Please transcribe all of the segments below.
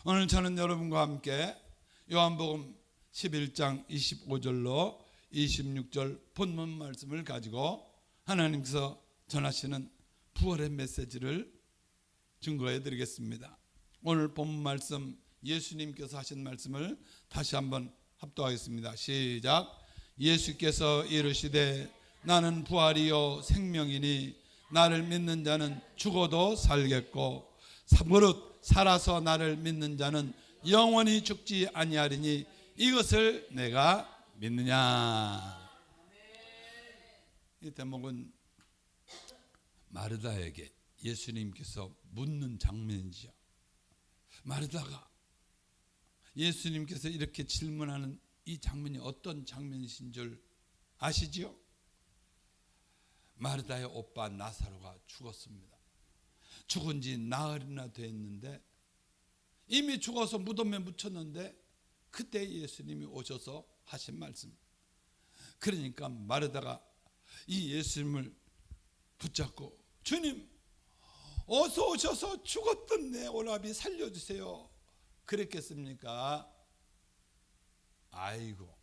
오늘 저는 여러분과 함께 요한복음 11장 25절로 26절 본문 말씀을 가지고 하나님께서 전하시는 부활의 메시지를 증거해 드리겠습니다. 오늘 본문 말씀, 예수님께서 하신 말씀을 다시 한번 합독하겠습니다. 시작. 예수께서 이르시되 나는 부활이요 생명이니 나를 믿는 자는 죽어도 살겠고 무릇 살아서 나를 믿는 자는 영원히 죽지 아니하리니 이것을 내가 믿느냐. 이 대목은 마르다에게 예수님께서 묻는 장면이죠. 마르다가 예수님께서 이렇게 질문하는 이 장면이 어떤 장면이신 줄 아시지요? 마르다의 오빠 나사로가 죽었습니다. 죽은 지 나흘이나 됐는데 이미 죽어서 무덤에 묻혔는데 그때 예수님이 오셔서 하신 말씀. 그러니까 마르다가 이 예수님을 붙잡고 주님 어서 오셔서 죽었던 내 오라비 살려주세요 그랬겠습니까? 아이고,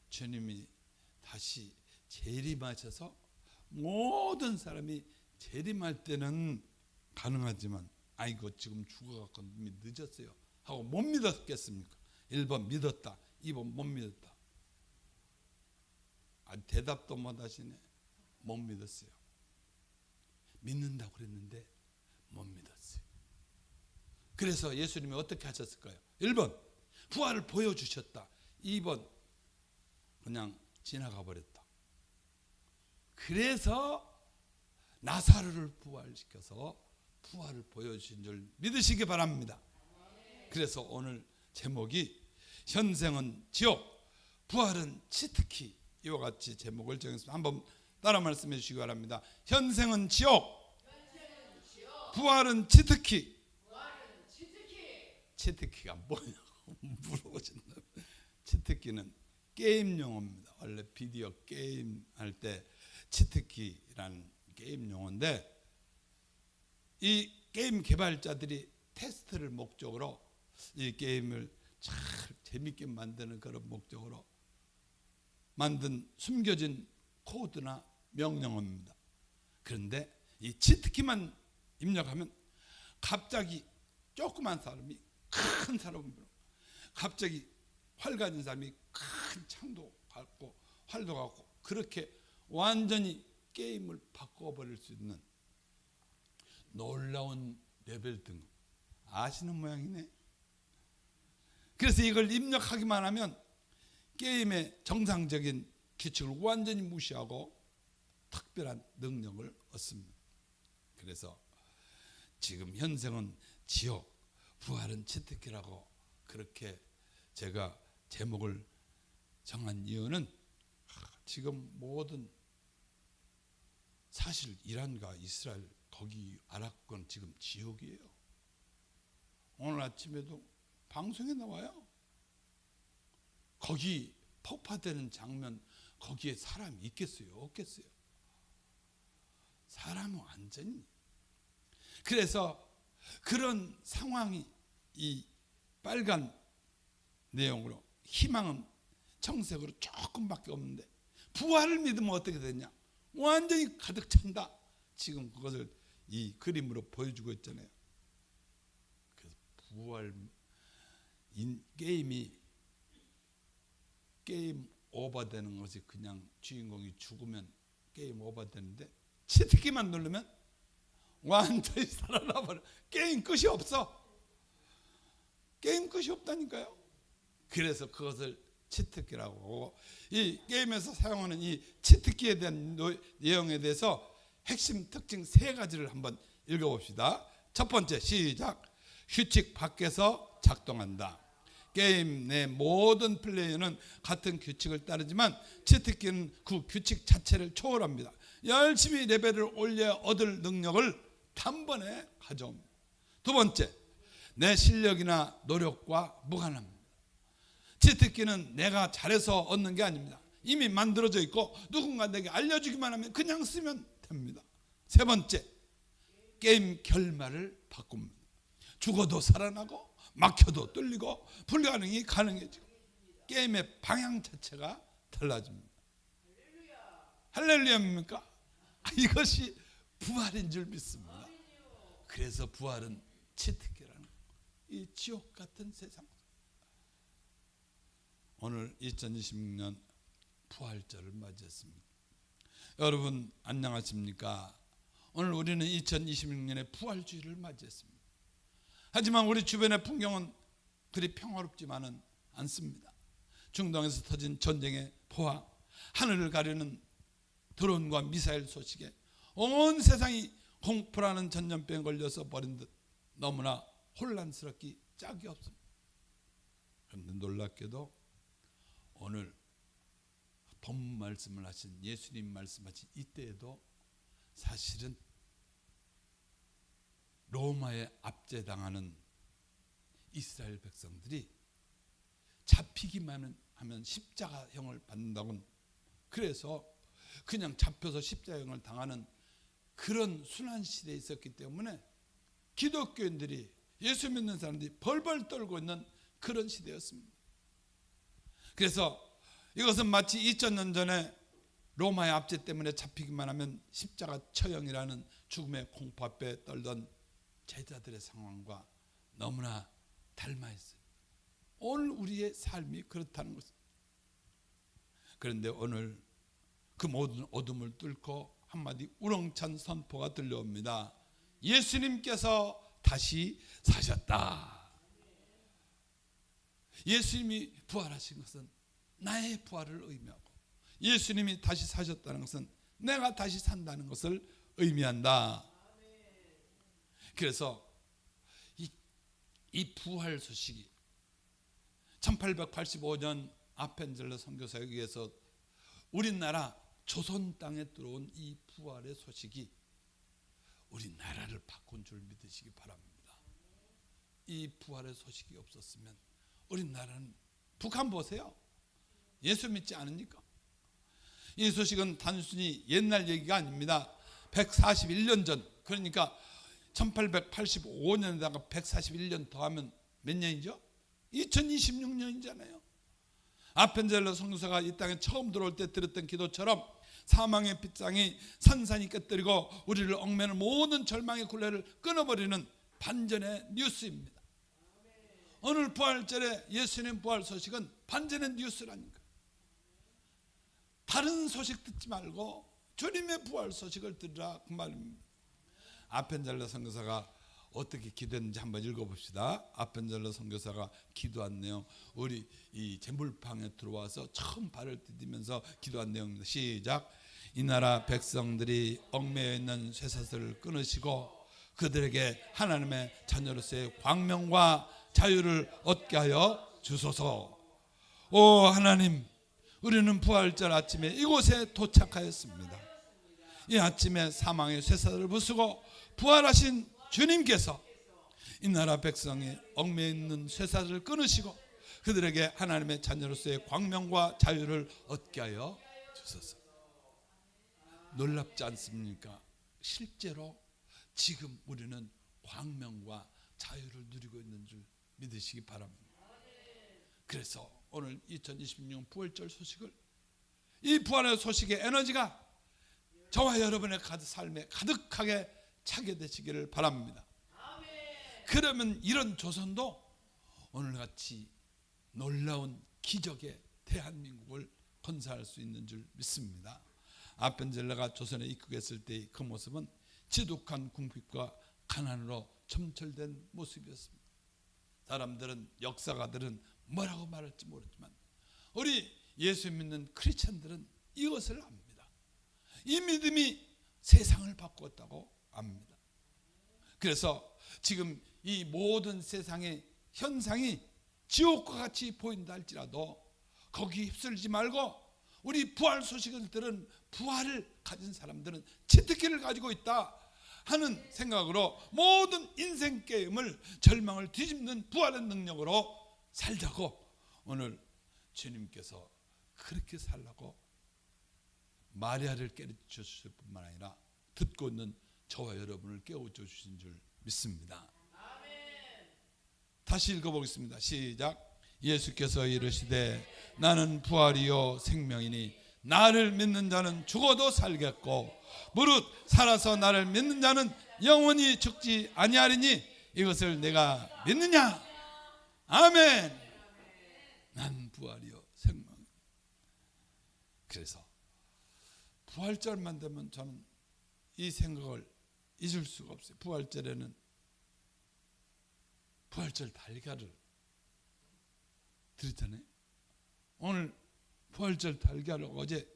주님이 다시 재림하셔서 모든 사람이 재림할 때는 가능하지만 아이고 지금 죽어갖고 이미 늦었어요 하고 못 믿었겠습니까? 1번 믿었다, 2번 못 믿었다. 대답도 못 하시네. 못 믿었어요. 믿는다고 그랬는데 못 믿었어요. 그래서 예수님이 어떻게 하셨을까요? 1번 부활을 보여주셨다, 2번 그냥 지나가 버렸다. 그래서 나사로를 부활시켜서 부활을 보여주신 줄 믿으시기 바랍니다. 그래서 오늘 제목이 현생은 지옥, 부활은 치트키, 이와 같이 제목을 정했습니다. 한번 따라 말씀해 주시기 바랍니다. 현생은 지옥, 부활은 치트키. 치트키가 뭐냐고 물어보신다면, 치트키는 게임 용어입니다. 원래 비디오 게임 할 때 치트키라는 게임 용어인데, 이 게임 개발자들이 테스트를 목적으로 이 게임을 잘 재밌게 만드는 그런 목적으로 만든 숨겨진 코드나 명령어입니다. 그런데 이 치트키만 입력하면 갑자기 조그만 사람이 큰 사람으로, 갑자기 활 가진 사람이 큰 창도 갖고 활도 갖고, 그렇게 완전히 게임을 바꿔버릴 수 있는 놀라운 레벨 등급 아시는 모양이네. 그래서 이걸 입력하기만 하면 게임의 정상적인 규칙을 완전히 무시하고 특별한 능력을 얻습니다. 그래서 지금 현생은 지옥, 부활은 치트키라고 그렇게 제가 제목을 정한 이유는, 지금 모든 사실 이란과 이스라엘 거기 아랍권 지금 지옥이에요. 오늘 아침에도 방송에 나와요. 거기 폭파되는 장면, 거기에 사람이 있겠어요? 없겠어요? 사람은 완전히. 그래서 그런 상황이 이 빨간 내용으로, 희망은 청색으로 조금밖에 없는데 부활을 믿으면 어떻게 되냐? 완전히 가득 찬다. 지금 그것을 이 그림으로 보여주고 있잖아요. 그래서 부활 게임이 게임 오버되는 것이, 그냥 주인공이 죽으면 게임 오버되는데 치트키만 누르면 완전히 살아나버려. 게임 끝이 없어. 게임 끝이 없다니까요. 그래서 그것을 치트키라고 하고, 이 게임에서 사용하는 이 치트키에 대한 내용에 대해서 핵심 특징 3가지를 한번 읽어봅시다. 첫 번째, 시작. 규칙 밖에서 작동한다. 게임 내 모든 플레이어는 같은 규칙을 따르지만 치트키는 그 규칙 자체를 초월합니다. 열심히 레벨을 올려 얻을 능력을 단번에 가져옵니다. 두 번째, 내 실력이나 노력과 무관합니다. 치트키는 내가 잘해서 얻는 게 아닙니다. 이미 만들어져 있고 누군가 내게 알려주기만 하면 그냥 쓰면 됩니다. 세 번째, 게임 결말을 바꿉니다. 죽어도 살아나고 막혀도 뚫리고 불가능이 가능해지고 게임의 방향 자체가 달라집니다. 할렐루야입니까? 이것이 부활인 줄 믿습니다. 그래서 부활은 치트키라는 이 지옥 같은 세상. 오늘 2026년 부활절을 맞이했습니다. 여러분 안녕하십니까? 오늘 우리는 2026년의 부활주의를 맞이했습니다. 하지만 우리 주변의 풍경은 그리 평화롭지만은 않습니다. 중동에서 터진 전쟁의 포화, 하늘을 가리는 드론과 미사일 소식에 온 세상이 공포라는 전염병에 걸려서 버린 듯 너무나 혼란스럽기 짝이 없습니다. 그런데 놀랍게도 오늘 본 말씀을 하신 예수님 말씀하신 이때에도 사실은 로마에 압제당하는 이스라엘 백성들이 잡히기만 하면 십자가형을 받는다고, 그래서 그냥 잡혀서 십자가형을 당하는 그런 순환 시대에 있었기 때문에 기독교인들이, 예수 믿는 사람들이 벌벌 떨고 있는 그런 시대였습니다. 그래서 이것은 마치 2000년 전에 로마의 압제 때문에 잡히기만 하면 십자가 처형이라는 죽음의 공포 앞에 떨던 제자들의 상황과 너무나 닮아 있어요. 오늘 우리의 삶이 그렇다는 것입니다. 그런데 오늘 그 모든 어둠을 뚫고 한마디 우렁찬 선포가 들려옵니다. 예수님께서 다시 사셨다. 예수님이 부활하신 것은 나의 부활을 의미하고, 예수님이 다시 사셨다는 것은 내가 다시 산다는 것을 의미한다. 그래서 이 부활 소식이 1885년 아펜젤러 선교사에 의해서 우리나라 조선 땅에 들어온 이 부활의 소식이 우리나라를 바꾼 줄 믿으시기 바랍니다. 이 부활의 소식이 없었으면 우리나라는, 북한 보세요. 예수 믿지 않으니까. 이 소식은 단순히 옛날 얘기가 아닙니다. 141년 전, 그러니까 1885년에다가 141년 더하면 몇 년이죠? 2026년이잖아요. 아펜젤러 선교사가 이 땅에 처음 들어올 때 들었던 기도처럼 사망의 빗장이 산산이 깨뜨리고 우리를 얽매는 모든 절망의 굴레를 끊어버리는 반전의 뉴스입니다. 오늘 부활절에 예수님 부활 소식은 반전의 뉴스라니까. 다른 소식 듣지 말고 주님의 부활 소식을 들으라, 그 말입니다. 아펜젤러 선교사가 어떻게 기도했는지 한번 읽어봅시다. 아펜젤러 선교사가 기도한 내용, 우리 이 제물방에 들어와서 처음 발을 디디면서 기도한 내용입니다. 시작. 이 나라 백성들이 얽매여 있는 쇠사슬을 끊으시고 그들에게 하나님의 자녀로서의 광명과 자유를 얻게 하여 주소서. 오 하나님, 우리는 부활절 아침에 이곳에 도착하였습니다. 이 아침에 사망의 쇠사슬을 부수고 부활하신 주님께서 이 나라 백성이 얽매여 있는 쇠사슬을 끊으시고 그들에게 하나님의 자녀로서의 광명과 자유를 얻게 하여 주소서. 놀랍지 않습니까? 실제로 지금 우리는 광명과 자유를 누리고 있는 줄 믿으시기 바랍니다. 그래서 오늘 2026년 부활절 소식을, 이 부활의 소식의 에너지가 저와 여러분의 삶에 가득하게 차게 되시기를 바랍니다. 그러면 이런 조선도 오늘같이 놀라운 기적의 대한민국을 건설할 수 있는 줄 믿습니다. 아펜젤러가 조선에 입국했을 때의 그 모습은 지독한 궁핍과 가난으로 점철된 모습이었습니다. 사람들은, 역사가들은 뭐라고 말할지 모르지만 우리 예수 믿는 크리스천들은 이것을 압니다. 이 믿음이 세상을 바꾸었다고 압니다. 그래서 지금 이 모든 세상의 현상이 지옥과 같이 보인다 할지라도 거기 휩쓸지 말고 우리 부활 소식을 들은 부활을 가진 사람들은 치트키를 가지고 있다 하는 생각으로 모든 인생 게임을, 절망을 뒤집는 부활의 능력으로 살자고 오늘 주님께서 그렇게 살라고 마리아를 깨우쳐 주실 뿐만 아니라 듣고 있는 저와 여러분을 깨우쳐 주신 줄 믿습니다. 다시 읽어보겠습니다. 시작. 예수께서 이르시되 나는 부활이요 생명이니 나를 믿는 자는 죽어도 살겠고 무릇 살아서 나를 믿는 자는 영원히 죽지 아니하리니 이것을 내가 믿느냐? 아멘. 난 부활이요 생명. 그래서 부활절만 되면 저는 이 생각을 잊을 수가 없어요. 부활절에는 부활절 달걀을 드렸잖아요. 오늘 부활절 달걀을 어제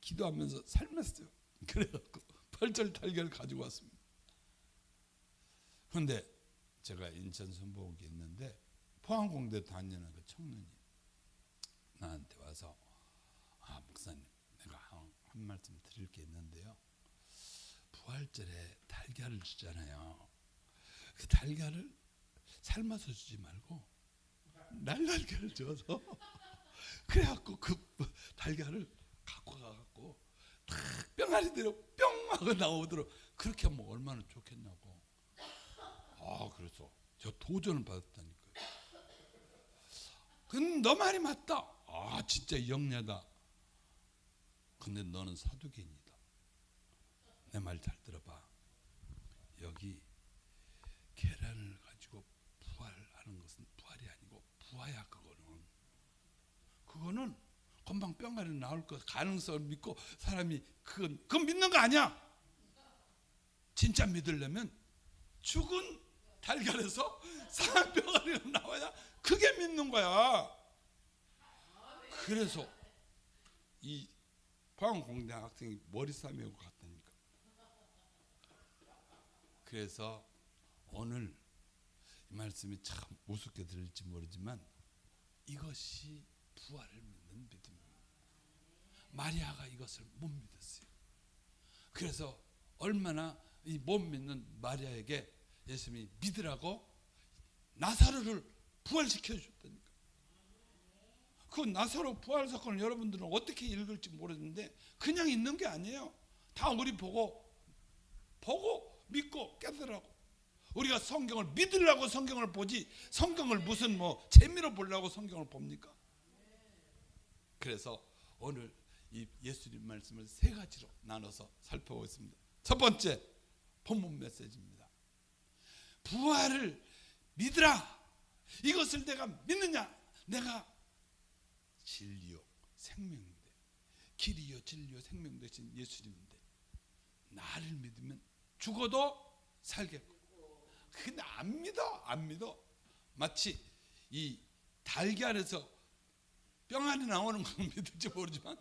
기도하면서 삶았어요. 그래갖고 부활절 달걀을 가지고 왔습니다. 그런데 제가 인천 선보국에 있는데 포항공대 다니는 그 청년이 나한테 와서 목사님 내가 한 말씀 드릴 게 있는데요. 부활절에 달걀을 주잖아요. 그 달걀을 삶아서 주지 말고 날달걀을 줘서 그래갖고 그 달걀을 갖고 가갖고 딱 병아리대로 뿅 하고 나오도록 그렇게 하면 얼마나 좋겠냐고. 그래서 저 도전을 받았다니까요. 근데 너 말이 맞다. 진짜 영리하다. 근데 너는 사두개인이다. 내 말 잘 들어봐. 여기 계란을 가지고 부활하는 것은 부활이 아니고 부활이야. 그거는 금방 병아리 나올 것 가능성을 믿고 사람이 그건 믿는 거 아니야. 진짜 믿으려면 죽은 달걀에서 사람 병아리가 나와야 그게 믿는 거야. 그래서 이 포항공대 학생이 머리 싸매고 갔다니까. 그래서 오늘 이 말씀이 참 우습게 들릴지 모르지만 이것이 부활을 믿는 믿음입니다. 마리아가 이것을 못 믿었어요. 그래서 얼마나 이 못 믿는 마리아에게 예수님이 믿으라고 나사로를 부활시켜 주셨다니까. 그 나사로 부활 사건을 여러분들은 어떻게 읽을지 모르는데 그냥 있는 게 아니에요. 다 우리 보고 믿고 깨달으라고. 우리가 성경을 믿으려고 성경을 보지 성경을 무슨 재미로 보려고 성경을 봅니까? 그래서 오늘 이 예수님 말씀을 세 가지로 나눠서 살펴보겠습니다. 첫 번째 본문 메시지입니다. 부활을 믿으라. 이것을 내가 믿느냐? 내가 진리요 생명인데 길이요 진리요 생명 되신 예수님인데 나를 믿으면 죽어도 살겠고. 근데 안 믿어. 마치 이 달걀에서 병아리 나오는 건 믿을지 모르지만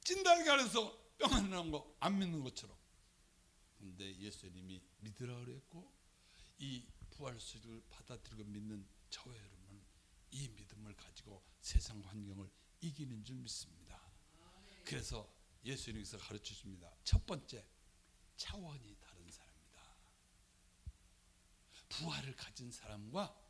찐달걀에서 병아리 나오는 거 안 믿는 것처럼. 그런데 예수님이 믿으라 그랬고 이 부활수를 받아들이고 믿는 저와 여러분은 이 믿음을 가지고 세상 환경을 이기는 줄 믿습니다. 그래서 예수님께서 가르쳐 줍니다. 첫 번째, 차원이 다른 사람이다. 부활을 가진 사람과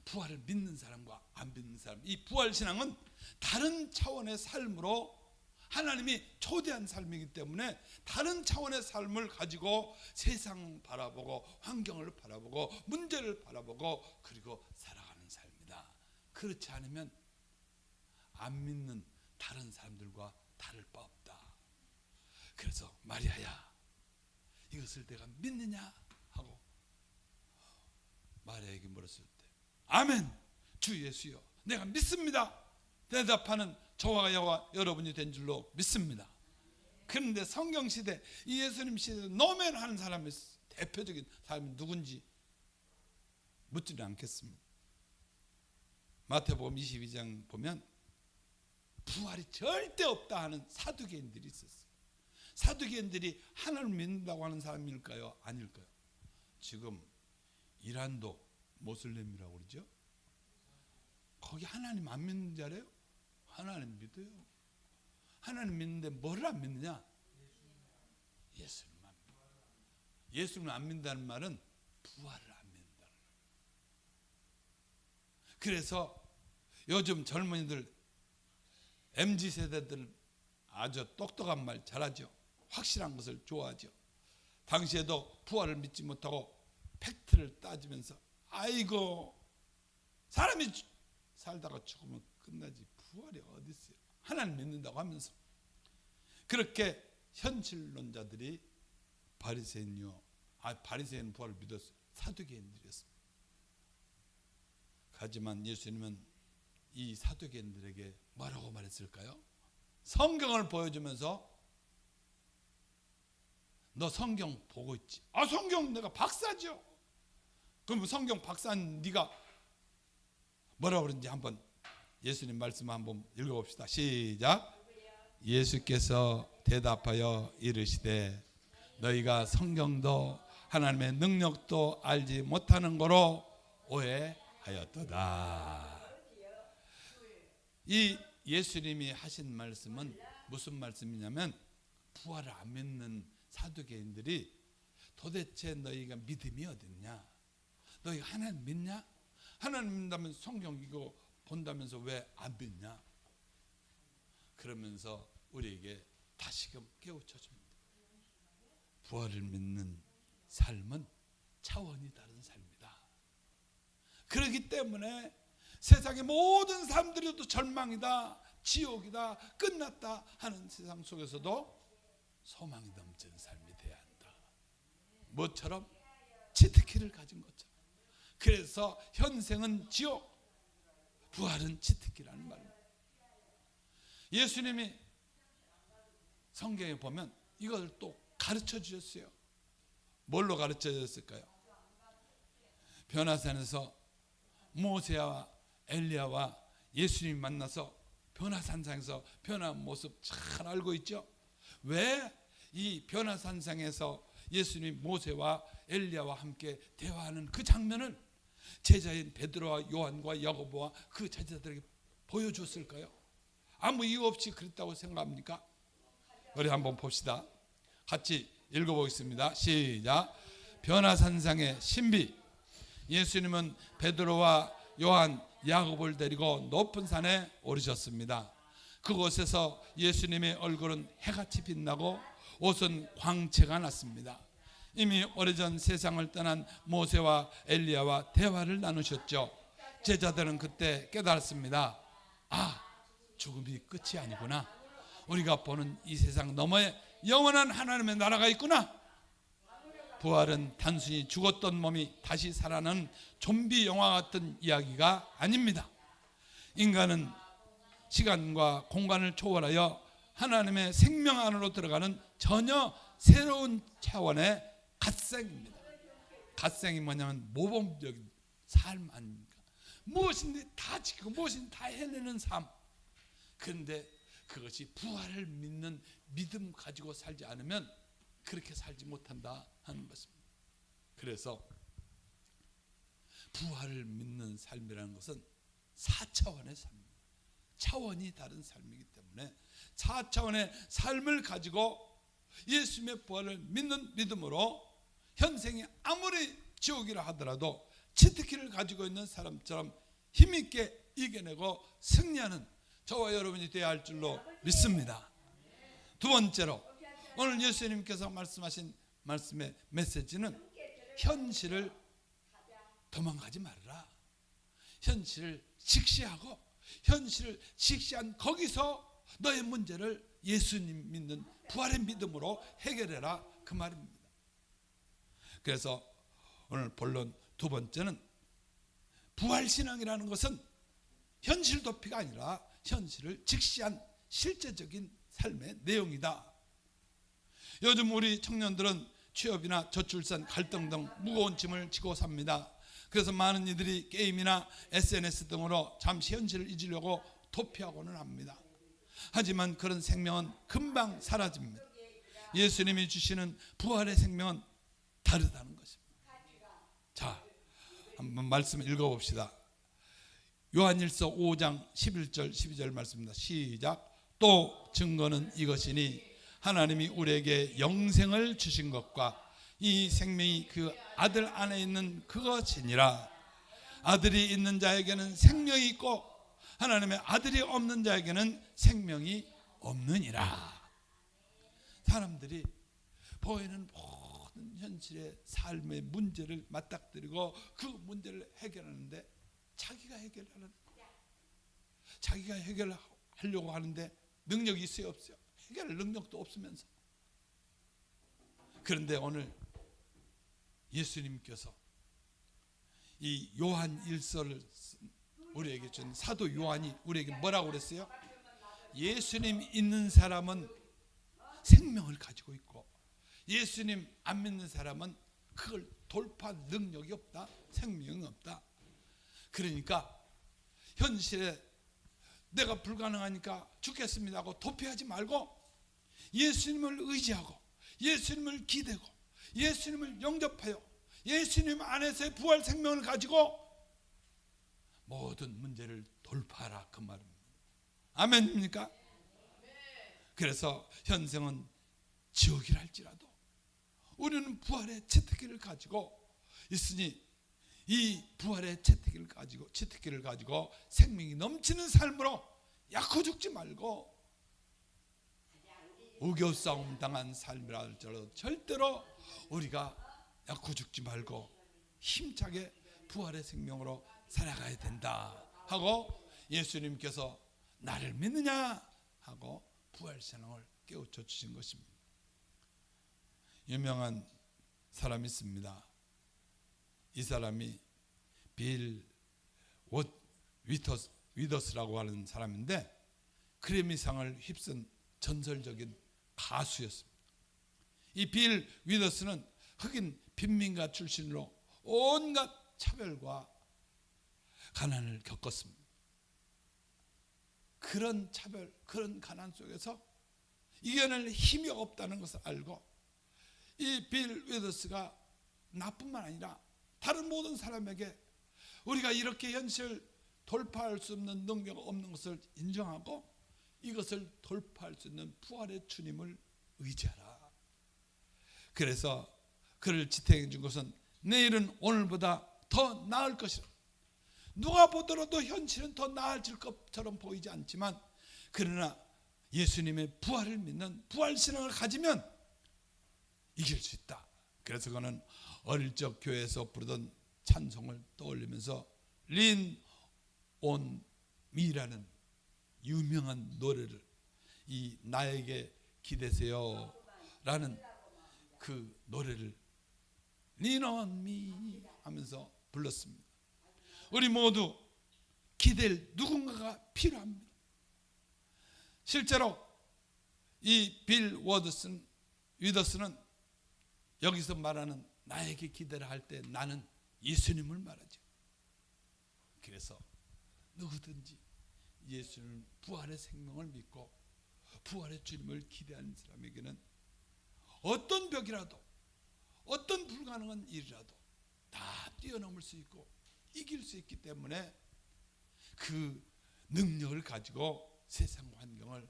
부활을 믿는 사람과 안 믿는 사람, 이 부활신앙은 다른 차원의 삶으로 하나님이 초대한 삶이기 때문에 다른 차원의 삶을 가지고 세상 바라보고 환경을 바라보고 문제를 바라보고 그리고 살아가는 삶이다. 그렇지 않으면 안 믿는 다른 사람들과 다를 바 없다. 그래서 마리아야 이것을 내가 믿느냐 하고 마리아에게 물었을 때 아멘 주 예수여 내가 믿습니다 대답하는 저와 여러분이 된 줄로 믿습니다. 그런데 성경시대 이 예수님 시대에 노멘 하는 사람의 대표적인 사람이 누군지 묻지는 않겠습니다. 마태복음 22장 보면 부활이 절대 없다 하는 사두개인들이 있었어요. 사두개인들이 하나님을 믿는다고 하는 사람일까요? 아닐까요? 지금 이란도 모슬렘이라고 그러죠. 거기 하나님 안 믿는 자래요? 하나님 믿어요. 하나님 믿는데 뭐를 안 믿느냐? 예수님만 믿어요. 예수님을 안 믿는다는 말은 부활을 안 믿는다는 거예요. 그래서 요즘 젊은이들 MZ세대들 아주 똑똑한 말 잘하죠. 확실한 것을 좋아하죠. 당시에도 부활을 믿지 못하고 팩트를 따지면서 아이고 사람이 살다가 죽으면 끝나지 부활이 어디 있어요? 하나님 믿는다고 하면서. 그렇게 현실론자들이 바리새인 부활을 믿었어요. 사두개인들이었습니다. 하지만 예수님은 이 사두개인들에게 뭐라고 말했을까요? 성경을 보여주면서 너 성경 보고 있지? 아, 성경 내가 박사죠. 그럼 성경 박사는 네가 뭐라고 그러는지 한번 예수님 말씀 한번 읽어봅시다. 시작. 예수께서 대답하여 이르시되 너희가 성경도 하나님의 능력도 알지 못하는 거로 오해하였도다. 이 예수님이 하신 말씀은 무슨 말씀이냐면, 부활을 안 믿는 사두개인들이 도대체 너희가 믿음이 어딨냐? 너희가 하나님 믿냐? 하나님 믿는다면 성경 이거 본다면서 왜 안 믿냐? 그러면서 우리에게 다시금 깨우쳐 줍니다. 부활을 믿는 삶은 차원이 다른 삶이다. 그렇기 때문에 세상의 모든 사람들이 절망이다, 지옥이다, 끝났다 하는 세상 속에서도 소망이 넘치는 삶이 돼야 한다. 뭐처럼? 치트키를 가진 것처럼. 그래서 현생은 지옥, 부활은 치트키라는 말입니다. 예수님이 성경에 보면 이걸 또 가르쳐 주셨어요. 뭘로 가르쳐 주셨을까요? 변화산에서 모세와 엘리야와 예수님이 만나서 변화산상에서 변화한 모습 잘 알고 있죠? 왜 이 변화산상에서 예수님 모세와 엘리야와 함께 대화하는 그 장면을 제자인 베드로와 요한과 야고보와 그 제자들에게 보여줬을까요? 아무 이유 없이 그랬다고 생각합니까? 우리 한번 봅시다. 같이 읽어보겠습니다. 시작. 변화산상의 신비. 예수님은 베드로와 요한, 야고보를 데리고 높은 산에 오르셨습니다. 그곳에서 예수님의 얼굴은 해같이 빛나고 옷은 광채가 났습니다. 이미 오래전 세상을 떠난 모세와 엘리야와 대화를 나누셨죠. 제자들은 그때 깨달았습니다. 아, 죽음이 끝이 아니구나. 우리가 보는 이 세상 너머에 영원한 하나님의 나라가 있구나. 부활은 단순히 죽었던 몸이 다시 살아나는 좀비 영화 같은 이야기가 아닙니다. 인간은 시간과 공간을 초월하여 하나님의 생명 안으로 들어가는 전혀 새로운 차원의 갓생입니다. 갓생이 뭐냐면 모범적인 삶 아닙니까? 무엇인지 다 지키고 무엇인지 다 해내는 삶. 그런데 그것이 부활을 믿는 믿음 가지고 살지 않으면 그렇게 살지 못한다 하는 것입니다. 그래서 부활을 믿는 삶이라는 것은 4차원의 삶입니다. 차원이 다른 삶이기 때문에 4차원의 삶을 가지고 예수님의 부활을 믿는 믿음으로 현생이 아무리 지옥이라 하더라도 치트키를 가지고 있는 사람처럼 힘있게 이겨내고 승리하는 저와 여러분이 되어야 할 줄로 믿습니다. 두 번째로 오늘 예수님께서 말씀하신 말씀의 메시지는 현실을 도망가지 말아라. 현실을 직시하고 현실을 직시한 거기서 너의 문제를 예수님 믿는 부활의 믿음으로 해결해라, 그 말입니다. 그래서 오늘 본론 두 번째는 부활신앙이라는 것은 현실 도피가 아니라 현실을 직시한 실제적인 삶의 내용이다. 요즘 우리 청년들은 취업이나 저출산, 갈등 등 무거운 짐을 지고 삽니다. 그래서 많은 이들이 게임이나 SNS 등으로 잠시 현실을 잊으려고 도피하고는 합니다. 하지만 그런 생명은 금방 사라집니다. 예수님이 주시는 부활의 생명은 다르다는 것입니다. 자, 한번 말씀 읽어봅시다. 요한일서 5장 11절 12절 말씀입니다. 시작. 또 증거는 이것이니 하나님이 우리에게 영생을 주신 것과 이 생명이 그 아들 안에 있는 그것이니라. 아들이 있는 자에게는 생명이 있고 하나님의 아들이 없는 자에게는 생명이 없느니라. 사람들이 보이는 모든 현실의 삶의 문제를 맞닥뜨리고 그 문제를 해결하는데 자기가 해결하는 거예요. 자기가 해결하려고 하는데 능력이 있어요, 없어요? 해결할 능력도 없으면서. 그런데 오늘 예수님께서 이 요한 1서를 우리에게 준 사도 요한이 우리에게 뭐라고 그랬어요? 예수님 있는 사람은 생명을 가지고 있고 예수님 안 믿는 사람은 그걸 돌파할 능력이 없다, 생명이 없다. 그러니까 현실에 내가 불가능하니까 죽겠습니다 하고 도피하지 말고 예수님을 의지하고 예수님을 기대고 예수님을 영접하여 예수님 안에서의 부활 생명을 가지고 모든 문제를 돌파하라, 그 말입니다. 아멘입니까? 그래서 현생은 지옥이랄지라도 우리는 부활의 채택기를 가지고 있으니 이 부활의 채택기를 가지고 생명이 넘치는 삶으로 약호 죽지 말고 우겨싸움 당한 삶이라 할지라도 절대로 우리가 약호 죽지 말고 힘차게 부활의 생명으로 살아가야 된다 하고 예수님께서 나를 믿느냐 하고 부활신앙을 깨우쳐 주신 것입니다. 유명한 사람이 있습니다. 이 사람이 빌 위더스라고 하는 사람인데 그래미상을 휩쓴 전설적인 가수였습니다. 이 빌 위더스는 흑인 빈민가 출신으로 온갖 차별과 가난을 겪었습니다. 그런 차별, 그런 가난 속에서 이겨낼 힘이 없다는 것을 알고 이 빌 위더스가 나뿐만 아니라 다른 모든 사람에게 우리가 이렇게 현실 돌파할 수 없는 능력 없는 것을 인정하고 이것을 돌파할 수 있는 부활의 주님을 의지하라. 그래서 그를 지탱해 준 것은 내일은 오늘보다 더 나을 것이라. 누가 보더라도 현실은 더 나아질 것처럼 보이지 않지만 그러나 예수님의 부활을 믿는 부활신앙을 가지면 이길 수 있다. 그래서 그는 어릴 적 교회에서 부르던 찬송을 떠올리면서 린 온 미라는 유명한 노래를 이 나에게 기대세요 라는 그 노래를 린 온 미 하면서 불렀습니다. 우리 모두 기댈 누군가가 필요합니다. 실제로 이 빌 위더스는 여기서 말하는 나에게 기대라 할 때 나는 예수님을 말하죠. 그래서 누구든지 예수님 부활의 생명을 믿고 부활의 주님을 기대하는 사람에게는 어떤 벽이라도 어떤 불가능한 일이라도 다 뛰어넘을 수 있고 이길 수 있기 때문에 그 능력을 가지고 세상 환경을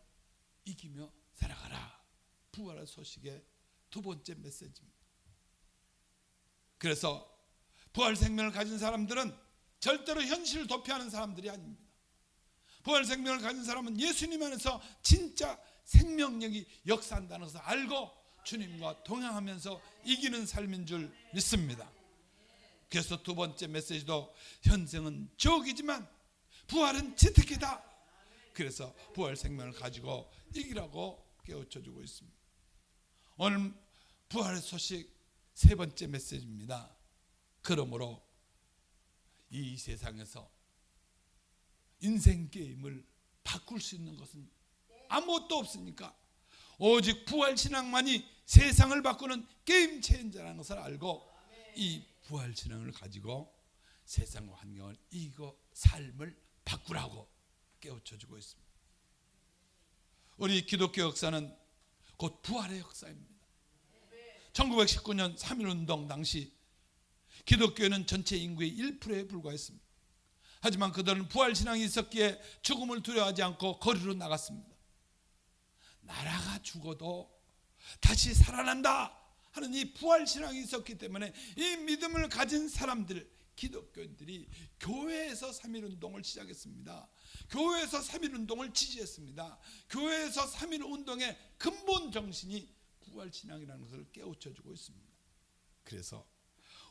이기며 살아가라. 부활의 소식의 두 번째 메시지입니다. 그래서 부활 생명을 가진 사람들은 절대로 현실을 도피하는 사람들이 아닙니다. 부활 생명을 가진 사람은 예수님 안에서 진짜 생명력이 역사한다는 것을 알고 주님과 동행하면서 이기는 삶인 줄 믿습니다. 그래서 두 번째 메시지도 현생은 지옥이지만 부활은 채택이다. 그래서 부활 생명을 가지고 이기라고 깨우쳐주고 있습니다. 오늘 부활의 소식 세 번째 메시지입니다. 그러므로 이 세상에서 인생 게임을 바꿀 수 있는 것은 아무것도 없으니까 오직 부활신앙만이 세상을 바꾸는 게임 체인저라는 것을 알고 이 부활신앙을 가지고 세상과 환경을 이기고 삶을 바꾸라고 깨우쳐주고 있습니다. 우리 기독교 역사는 곧 부활의 역사입니다. 1919년 3.1운동 당시 기독교는 전체 인구의 1%에 불과했습니다. 하지만 그들은 부활신앙이 있었기에 죽음을 두려워하지 않고 거리로 나갔습니다. 나라가 죽어도 다시 살아난다 하는 이 부활신앙이 있었기 때문에 이 믿음을 가진 사람들, 기독교인들이 교회에서 3.1운동을 시작했습니다. 교회에서 3.1운동을 지지했습니다. 교회에서 3.1운동의 근본 정신이 부활신앙이라는 것을 깨우쳐주고 있습니다. 그래서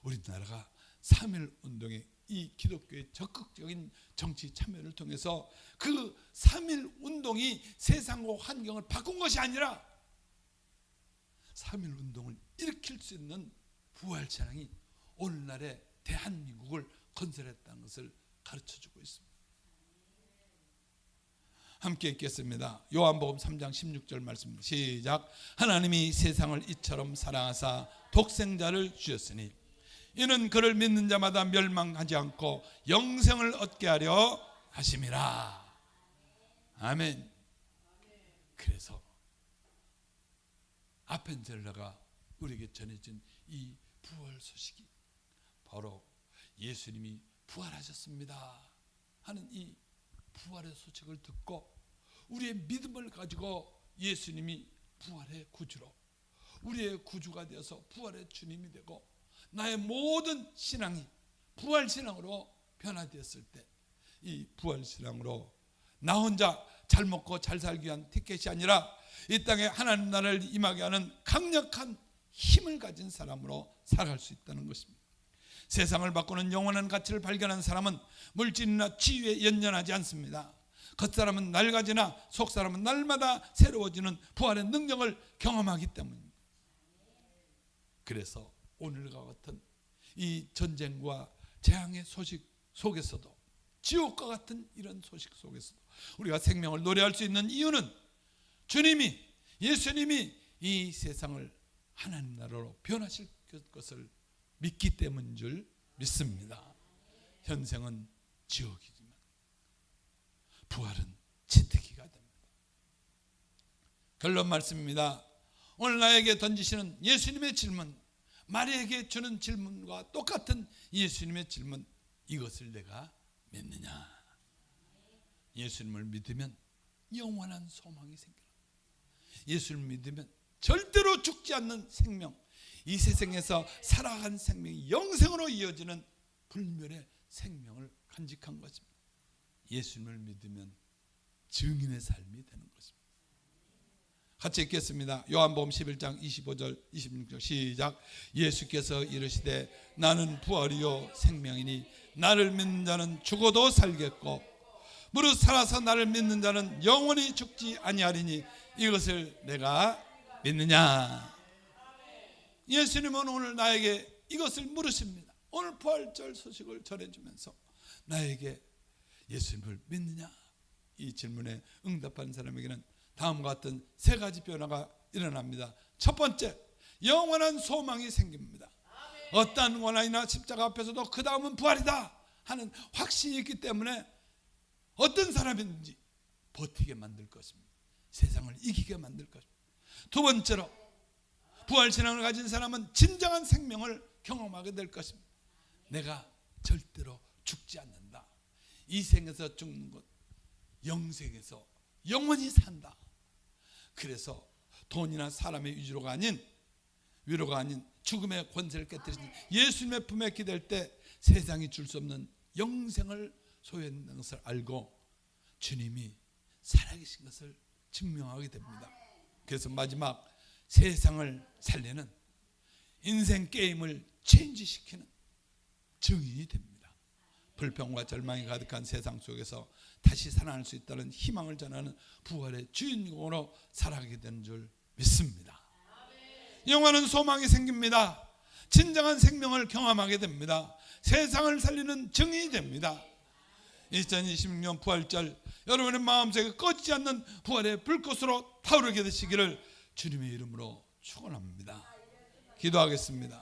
우리나라가 3.1운동의 이 기독교의 적극적인 정치 참여를 통해서 그 3.1 운동이 세상과 환경을 바꾼 것이 아니라 3.1 운동을 일으킬 수 있는 부활신앙이 오늘날의 대한민국을 건설했다는 것을 가르쳐주고 있습니다. 함께 읽겠습니다. 요한복음 3장 16절 말씀 시작. 하나님이 세상을 이처럼 사랑하사 독생자를 주셨으니 이는 그를 믿는 자마다 멸망하지 않고 영생을 얻게 하려 하심이라. 아멘. 그래서 아펜젤러가 우리에게 전해진 이 부활 소식이 바로 예수님이 부활하셨습니다 하는 이 부활의 소식을 듣고 우리의 믿음을 가지고 예수님이 부활의 구주로 우리의 구주가 되어서 부활의 주님이 되고 나의 모든 신앙이 부활신앙으로 변화되었을 때 이 부활신앙으로 나 혼자 잘 먹고 잘 살기 위한 티켓이 아니라 이 땅에 하나님 나라를 임하게 하는 강력한 힘을 가진 사람으로 살아갈 수 있다는 것입니다. 세상을 바꾸는 영원한 가치를 발견한 사람은 물질이나 지위에 연연하지 않습니다. 겉사람은 낡아지나 속사람은 날마다 새로워지는 부활의 능력을 경험하기 때문입니다. 그래서 오늘과 같은 이 전쟁과 재앙의 소식 속에서도 지옥과 같은 이런 소식 속에서도 우리가 생명을 노래할 수 있는 이유는 주님이 예수님이 이 세상을 하나님 나라로 변화실 것을 믿기 때문인 줄 믿습니다. 현생은 지옥이지만 부활은 치트기가 됩니다. 결론 말씀입니다. 오늘 나에게 던지시는 예수님의 질문, 마리아에게 주는 질문과 똑같은 예수님의 질문, 이것을 내가 믿느냐? 예수님을 믿으면 영원한 소망이 생겨납니다. 예수를 믿으면 절대로 죽지 않는 생명, 이 세상에서 살아간 생명이 영생으로 이어지는 불멸의 생명을 간직한 것입니다. 예수님을 믿으면 증인의 삶이 되는 것입니다. 같이 읽겠습니다. 요한복음 11장 25절 26절 시작. 예수께서 이르시되 나는 부활이요 생명이니 나를 믿는 자는 죽어도 살겠고 무릇 살아서 나를 믿는 자는 영원히 죽지 아니하리니 이것을 내가 믿느냐? 예수님은 오늘 나에게 이것을 물으십니다. 오늘 부활절 소식을 전해주면서 나에게 예수님을 믿느냐? 이 질문에 응답하는 사람에게는 다음과 같은 세 가지 변화가 일어납니다. 첫 번째, 영원한 소망이 생깁니다. 어떠한 고난이나 십자가 앞에서도 그 다음은 부활이다 하는 확신이 있기 때문에 어떤 사람이든지 버티게 만들 것입니다. 세상을 이기게 만들 것입니다. 두 번째로, 부활신앙을 가진 사람은 진정한 생명을 경험하게 될 것입니다. 내가 절대로 죽지 않는다. 이 생에서 죽는 것, 영생에서 영원히 산다. 그래서 돈이나 사람의 위로가 아닌 죽음의 권세를 깨뜨리신 예수님의 품에 기댈 때 세상이 줄 수 없는 영생을 소유한다는 것을 알고 주님이 살아계신 것을 증명하게 됩니다. 그래서 마지막, 세상을 살리는 인생 게임을 체인지시키는 증인이 됩니다. 불평과 절망이 가득한 세상 속에서 다시 살아날 수 있다는 희망을 전하는 부활의 주인공으로 살아가게 되는 줄 믿습니다. 영원한 소망이 생깁니다. 진정한 생명을 경험하게 됩니다. 세상을 살리는 증인이 됩니다. 2026년 부활절, 여러분의 마음속에 꺼지지 않는 부활의 불꽃으로 타오르게 되시기를 주님의 이름으로 축원합니다. 기도하겠습니다.